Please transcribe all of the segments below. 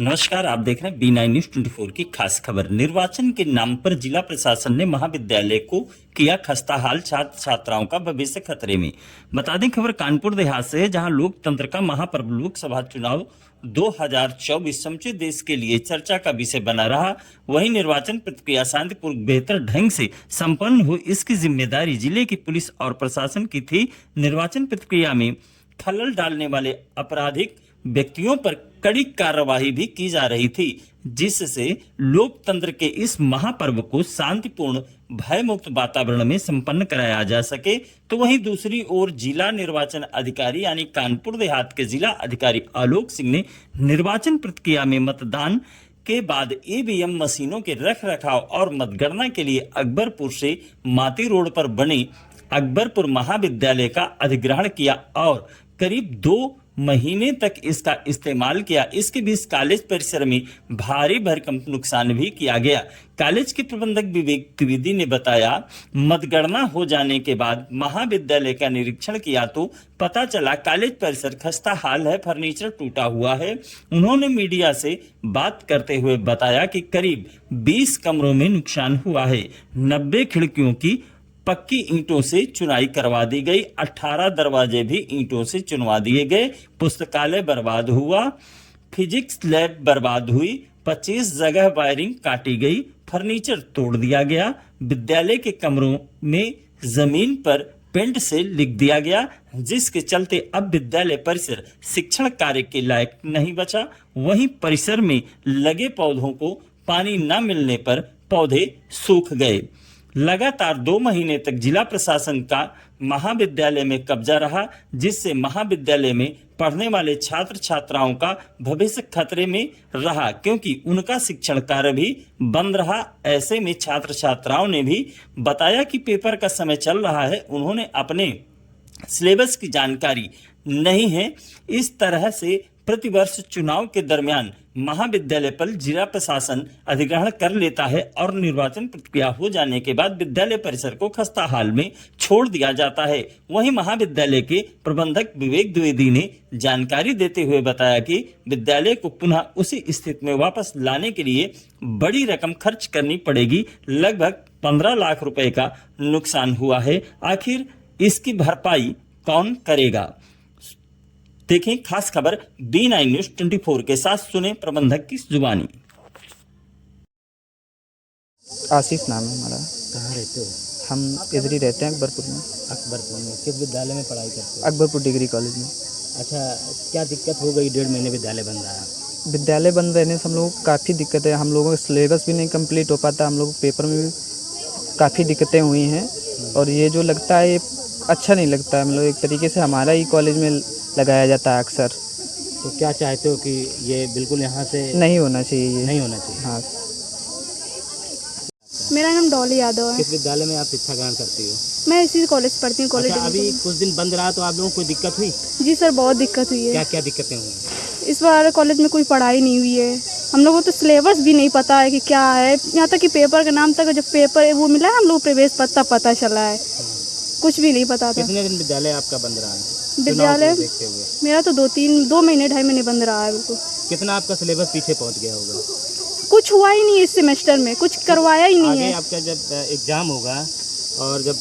नमस्कार, आप देख रहे हैं B9 न्यूज 24 की खास खबर। निर्वाचन के नाम पर जिला प्रशासन ने महाविद्यालय को किया खस्ताहाल, छात्र छात्राओं का भविष्य खतरे में। बता दें, खबर कानपुर देहात से है, जहां लोकतंत्र का महापर्व लोकसभा चुनाव 2024 समूचे देश के लिए चर्चा का विषय बना रहा। वहीं निर्वाचन प्रक्रिया शांतिपूर्वक बेहतर ढंग से संपन्न हो, इसकी जिम्मेदारी जिले की पुलिस और प्रशासन की थी। निर्वाचन प्रक्रिया में खलल डालने वाले आपराधिक व्यक्तियों पर कड़ी कार्रवाई भी की जा रही थी, जिससे लोकतंत्र के इस महापर्व को शांतिपूर्ण भयमुक्त वातावरण में संपन्न कराया जा सके। तो वहीं दूसरी ओर जिला निर्वाचन अधिकारी यानी कानपुर देहात के जिला अधिकारी आलोक सिंह ने निर्वाचन प्रक्रिया में मतदान के बाद ईवीएम मशीनों के रख रखाव और मतगणना के लिए अकबरपुर से माती रोड पर बने अकबरपुर महाविद्यालय का अधिग्रहण किया और करीब 2 महीने तक इसका इस्तेमाल किया। इसके बीच कॉलेज परिसर में भारी भरकम नुकसान भी किया गया। कॉलेज के प्रबंधक विवेक द्विवेदी ने बताया, मतगणना हो जाने के बाद महाविद्यालय का निरीक्षण किया तो पता चला कॉलेज परिसर खस्ता हाल है, फर्नीचर टूटा हुआ है। उन्होंने मीडिया से बात करते हुए बताया कि करीब 20 कमरों में नुकसान हुआ है। 90 खिड़कियों की पक्की ईंटों से चुनाई करवा दी गई। 18 दरवाजे भी ईंटों से चुनवा दिए गए। पुस्तकालय बर्बाद हुआ, फिजिक्स लैब बर्बाद हुई, 25 जगह वायरिंग काटी गई, फर्नीचर तोड़ दिया गया। विद्यालय के कमरों में जमीन पर पेंट से लिख दिया गया, जिसके चलते अब विद्यालय परिसर शिक्षण कार्य के लायक नहीं बचा। वहीं परिसर में लगे पौधों को पानी न मिलने पर पौधे सूख गए। लगातार 2 महीने तक जिला प्रशासन का महाविद्यालय में कब्जा रहा, जिससे महाविद्यालय में पढ़ने वाले छात्र छात्राओं का भविष्य खतरे में रहा, क्योंकि उनका शिक्षण कार्य भी बंद रहा। ऐसे में छात्र छात्राओं ने भी बताया कि पेपर का समय चल रहा है, उन्होंने अपने सिलेबस की जानकारी नहीं है। इस तरह से प्रतिवर्ष चुनाव के दरमियान महाविद्यालय पर जिला प्रशासन अधिग्रहण कर लेता है और निर्वाचन प्रक्रिया हो जाने के बाद विद्यालय परिसर को खस्ता हाल में छोड़ दिया जाता है। वहीं महाविद्यालय के प्रबंधक विवेक द्विवेदी ने जानकारी देते हुए बताया कि विद्यालय को पुनः उसी स्थिति में वापस लाने के लिए बड़ी रकम खर्च करनी पड़ेगी। लगभग 15 लाख रुपए का नुकसान हुआ है। आखिर इसकी भरपाई कौन करेगा? देखें खास खबर B9 न्यूज 24 के साथ, सुने प्रबंधक की जुबानी। आशीष नाम है हमारा। कहाँ रहते हो? हम इधर ही रहते हैं, अकबरपुर में। अकबरपुर में किस विद्यालय में पढ़ाई करते हो? अकबरपुर डिग्री कॉलेज में। अच्छा, क्या दिक्कत हो गई? 1.5 महीने विद्यालय बंद रहा। विद्यालय बंद रहने से हम लोगों को काफ़ी दिक्कत है। हम लोगों का सिलेबस भी नहीं कंप्लीट हो पाता, हम लोग पेपर में भी काफ़ी दिक्कतें हुई हैं। और ये जो लगता है ये अच्छा नहीं लगता है। मतलब एक तरीके से हमारा ही कॉलेज में लगाया जाता है अक्सर। तो क्या चाहते हो कि ये बिल्कुल यहाँ से नहीं होना चाहिए, ये नहीं होना चाहिए? हाँ। मेरा नाम डॉली यादव है। किस विद्यालय में आप शिक्षा ग्रहण करती हो? मैं इसी कॉलेज पढ़ती हूँ। कॉलेज अच्छा, अभी कुछ दिन बंद रहा तो आप लोगों को कोई दिक्कत हुई? जी सर, बहुत दिक्कत हुई है। क्या क्या दिक्कतें हुई? इस बार कॉलेज में कोई पढ़ाई नहीं हुई है। हम लोगों को तो सिलेबस भी नहीं पता है कि क्या है। यहाँ तक कि पेपर के नाम तक जब पेपर वो मिला है, हम लोग प्रवेश पता चला है, कुछ भी नहीं पता था। कितने दिन विद्यालय आपका बंद रहा है? विद्यालय देखते हुए मेरा तो 2 महीने 2.5 महीने बंद रहा है। बिल्कुल। कितना आपका सिलेबस पीछे पहुँच गया होगा? कुछ हुआ ही नहीं इस सेमेस्टर में, कुछ करवाया ही नहीं आगे है। आपका जब एग्जाम होगा और जब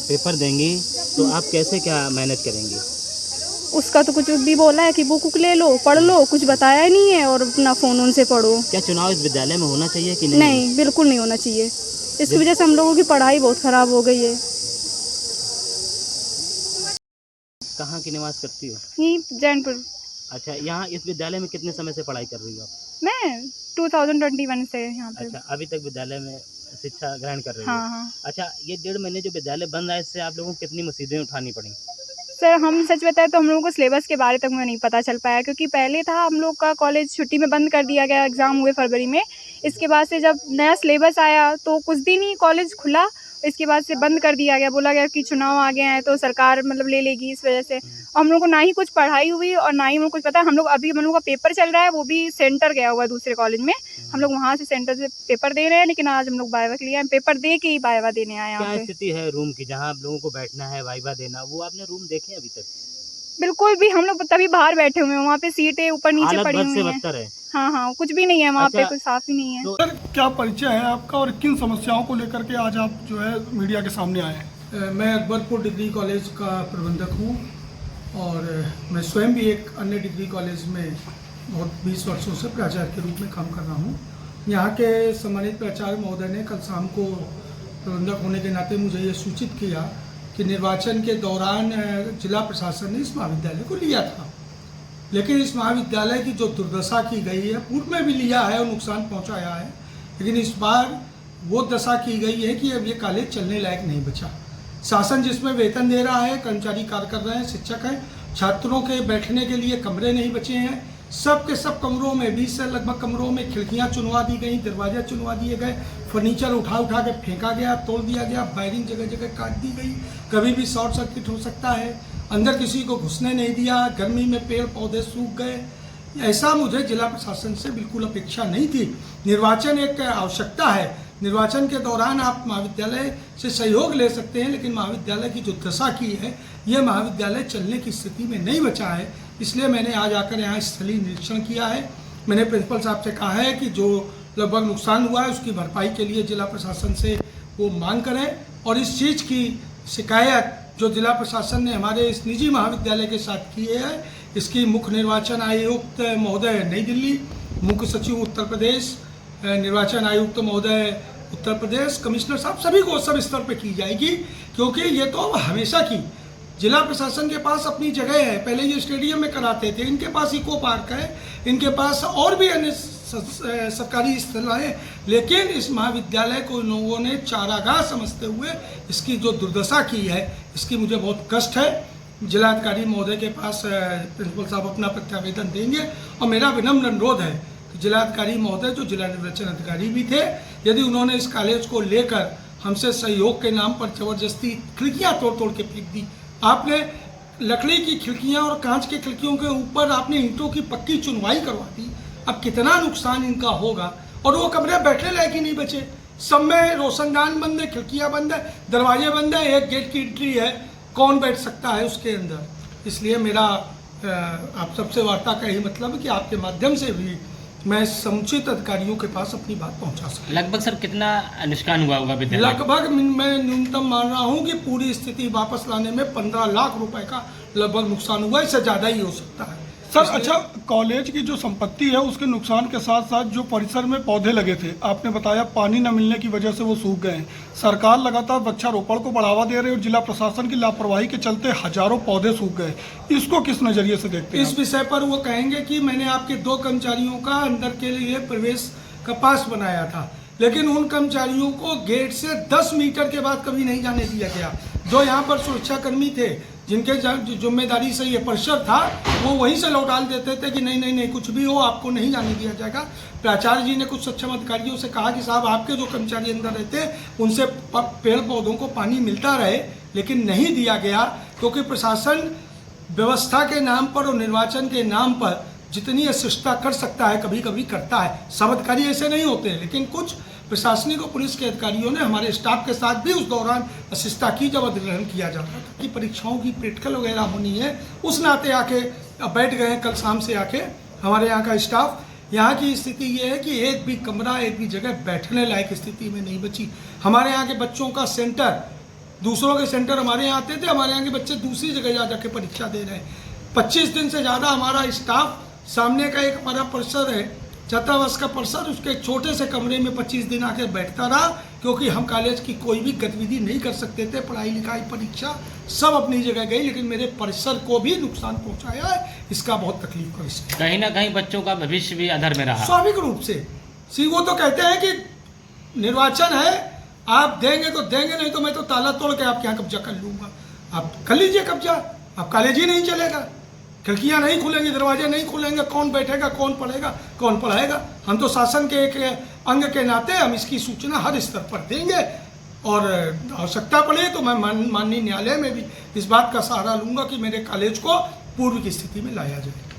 पेपर देंगी तो आप कैसे क्या मैनेज करेंगी? उसका तो कुछ भी बोला है कि बुक ले लो, पढ़ लो, कुछ बताया ही नहीं है। और अपना फ़ोन उनसे पढ़ो। क्या चुनाव इस विद्यालय में होना चाहिए कि नहीं? नहीं, बिल्कुल नहीं होना चाहिए। इसकी वजह से हम लोगों की पढ़ाई बहुत ख़राब हो गई है। कहाँ की निवास करती हो? यहीं जैनपुर। अच्छा, यहाँ इस विद्यालय में कितने समय से पढ़ाई कर रही हो आप? मैं 2021 से यहाँ पे। अच्छा, अभी तक विद्यालय में शिक्षा ग्रहण कर रही हो? हाँ हाँ अच्छा, ये 1.5 महीने जो विद्यालय बंद रहा है, इससे आप लोगों को कितनी मुसीबतें उठानी पड़ी? सर, हम सच बताएं तो हम लोगों को सिलेबस के बारे तक में नहीं पता चल पाया, क्योंकि पहले था हम लोग का कॉलेज छुट्टी में बंद कर दिया गया, एग्ज़ाम हुए फरवरी में। इसके बाद से जब नया सिलेबस आया तो कुछ दिन ही कॉलेज खुला, इसके बाद से बंद कर दिया गया। बोला गया कि चुनाव आ गए हैं तो सरकार मतलब ले लेगी, इस वजह से हम लोग को ना ही कुछ पढ़ाई हुई और ना ही हम लोग कुछ पता। हम लोग अभी हम लोग का पेपर चल रहा है, वो भी सेंटर गया हुआ है दूसरे कॉलेज में। हम लोग वहाँ से सेंटर से पेपर दे रहे हैं, लेकिन आज हम लोग वाइवा के लिए आए, पेपर दे के ही वाइवा देने आए यहाँ क्या पे। स्थिति है रूम की, जहाँ आप लोगों को बैठना है, वाइवा देना, वो आपने रूम देखे अभी तक? बिल्कुल भी, हम लोग तभी बाहर बैठे हुए हैं, वहाँ पे सीटें ऊपर नीचे हालत पड़ी बद हुई से हैं। बदतर है। हाँ कुछ भी नहीं है वहाँ पे, अच्छा, कुछ साफ ही नहीं है। सर क्या परिचय है आपका और किन समस्याओं को लेकर के आज आप जो है मीडिया के सामने आए हैं? मैं अकबरपुर डिग्री कॉलेज का प्रबंधक हूँ और मैं स्वयं भी एक अन्य डिग्री कॉलेज में बहुत 20 वर्षों से प्राचार्य के रूप में काम कर रहा हूँ। यहाँ के सम्मानित प्राचार्य महोदय ने कल शाम को प्रबंधक होने के नाते मुझे ये सूचित किया कि निर्वाचन के दौरान जिला प्रशासन ने इस महाविद्यालय को लिया था, लेकिन इस महाविद्यालय की जो दुर्दशा की गई है, पूर्व में भी लिया है और नुकसान पहुँचाया है, लेकिन इस बार वो दशा की गई है कि अब ये कॉलेज चलने लायक नहीं बचा। शासन जिसमें वेतन दे रहा है, कर्मचारी कार्य कर रहे हैं, शिक्षक हैं, छात्रों के बैठने के लिए कमरे नहीं बचे हैं। सब के सब कमरों में 20 से लगभग कमरों में खिड़कियां चुनवा दी गई, दरवाजे चुनवा दिए गए, फर्नीचर उठा के फेंका गया, तोड़ दिया गया, वायरिंग जगह जगह काट दी गई, कभी भी शॉर्ट सर्किट हो सकता है। अंदर किसी को घुसने नहीं दिया, गर्मी में पेड़ पौधे सूख गए। ऐसा मुझे जिला प्रशासन से बिल्कुल अपेक्षा नहीं थी। निर्वाचन एक आवश्यकता है, निर्वाचन के दौरान आप महाविद्यालय से सहयोग ले सकते हैं, लेकिन महाविद्यालय की जो दशा की है, ये महाविद्यालय चलने की स्थिति में नहीं बचा है। इसलिए मैंने आज आकर यहाँ स्थलीय निरीक्षण किया है। मैंने प्रिंसिपल साहब से कहा है कि जो लगभग नुकसान हुआ है उसकी भरपाई के लिए जिला प्रशासन से वो मांग करें, और इस चीज़ की शिकायत जो जिला प्रशासन ने हमारे इस निजी महाविद्यालय के साथ की है, इसकी मुख्य निर्वाचन आयुक्त महोदय नई दिल्ली, मुख्य सचिव उत्तर प्रदेश, निर्वाचन आयुक्त महोदय उत्तर प्रदेश, कमिश्नर साहब, सभी को सब स्तर पर की जाएगी, क्योंकि ये तो अब हमेशा की जिला प्रशासन के पास अपनी जगह है। पहले ये स्टेडियम में कराते थे, इनके पास इको पार्क है, इनके पास और भी अन्य सरकारी स्थल है, लेकिन इस महाविद्यालय को लोगों ने चारागाह समझते हुए इसकी जो दुर्दशा की है, इसकी मुझे बहुत कष्ट है। जिलाधिकारी महोदय के पास प्रिंसिपल साहब अपना प्रत्यावेदन देंगे, और मेरा विनम्र अनुरोध है कि जिलाधिकारी महोदय जो जिला निर्वाचन अधिकारी भी थे, यदि उन्होंने इस कॉलेज को लेकर हमसे सहयोग के नाम पर जबरदस्ती खिड़कियाँ तोड़ के फेंक दी। आपने लकड़ी की खिड़कियाँ और कांच की खिड़कियों के ऊपर आपने ईंटों की पक्की चुनवाई करवा दी। अब कितना नुकसान इनका होगा, और वो कमरे बैठने लायक ही नहीं बचे। सब में रोशनदान बंद है, खिड़कियाँ बंद है, दरवाजे बंद है, एक गेट की एंट्री है, कौन बैठ सकता है उसके अंदर। इसलिए मेरा आप सबसे वार्ता का यही मतलब है कि आपके माध्यम से भी मैं समुचित अधिकारियों के पास अपनी बात पहुंचा सकूं। लगभग सर कितना नुकसान हुआ होगा विद्यालय? लगभग मैं न्यूनतम मान रहा हूं कि पूरी स्थिति वापस लाने में 15 लाख रुपए का लगभग नुकसान हुआ, इससे ज़्यादा ही हो सकता है। सर अच्छा, कॉलेज की जो संपत्ति है उसके नुकसान के साथ साथ जो परिसर में पौधे लगे थे, आपने बताया पानी न मिलने की वजह से वो सूख गए हैं। सरकार लगातार वृक्षारोपण को बढ़ावा दे रही है और जिला प्रशासन की लापरवाही के चलते हजारों पौधे सूख गए। इसको किस नजरिए से देखते हैं? इस विषय पर वो कहेंगे कि मैंने आपके 2 कर्मचारियों का अंदर के लिए प्रवेश का पास बनाया था, लेकिन उन कर्मचारियों को गेट से 10 मीटर के बाद कभी नहीं जाने दिया गया। जो यहाँ पर सुरक्षाकर्मी थे, जिनके जिम्मेदारी से ये परिसर था, वो वहीं से लौटा देते थे कि नहीं कुछ भी हो आपको नहीं जाने दिया जाएगा। प्राचार्य जी ने कुछ सक्षम अधिकारियों से कहा कि साहब आपके जो कर्मचारी अंदर रहते उनसे पेड़ पौधों को पानी मिलता रहे, लेकिन नहीं दिया गया, क्योंकि प्रशासन व्यवस्था के नाम पर और निर्वाचन के नाम पर जितनी अशिष्टता कर सकता है कभी कभी करता है। सब अधिकारी ऐसे नहीं होते हैं, लेकिन कुछ प्रशासनिक और पुलिस के अधिकारियों ने हमारे स्टाफ के साथ भी उस दौरान अशिष्टता की जब अधिग्रहण किया जाता था कि परीक्षाओं की प्रैक्टिकल वगैरह होनी है, उस नाते आके बैठ गए कल शाम से आके हमारे यहाँ का स्टाफ। यहाँ की स्थिति ये है कि एक भी कमरा, एक भी जगह बैठने लायक स्थिति में नहीं बची। हमारे यहाँ के बच्चों का सेंटर, दूसरों के सेंटर हमारे यहाँ आते थे, हमारे यहाँ के बच्चे दूसरी जगह जा जाके परीक्षा दे रहे हैं। 25 दिन से ज़्यादा हमारा स्टाफ, सामने का एक हमारा परिसर है, छात्रावास का परिसर, उसके एक छोटे से कमरे में 25 दिन आकर बैठता रहा, क्योंकि हम कॉलेज की कोई भी गतिविधि नहीं कर सकते थे। पढ़ाई लिखाई परीक्षा सब अपनी जगह गई, लेकिन मेरे परिसर को भी नुकसान पहुंचाया है। इसका बहुत तकलीफ का विषय। कहीं ना कहीं बच्चों का भविष्य भी अधर में रहा। स्वाभाविक रूप से वो तो कहते हैं कि निर्वाचन है, आप देंगे तो देंगे, नहीं तो मैं तो ताला तोड़ के आपके यहाँ कब्जा कर लूँगा। आप कर लीजिए कब्जा, आप कॉलेज ही नहीं चलेगा, खिड़कियाँ नहीं खुलेंगी, दरवाजे नहीं खुलेंगे, कौन बैठेगा, कौन पढ़ेगा, कौन पढ़ाएगा। हम तो शासन के एक अंग के नाते हम इसकी सूचना हर स्तर पर देंगे, और आवश्यकता पड़े तो मैं माननीय न्यायालय में भी इस बात का सहारा लूँगा कि मेरे कॉलेज को पूर्व की स्थिति में लाया जाए।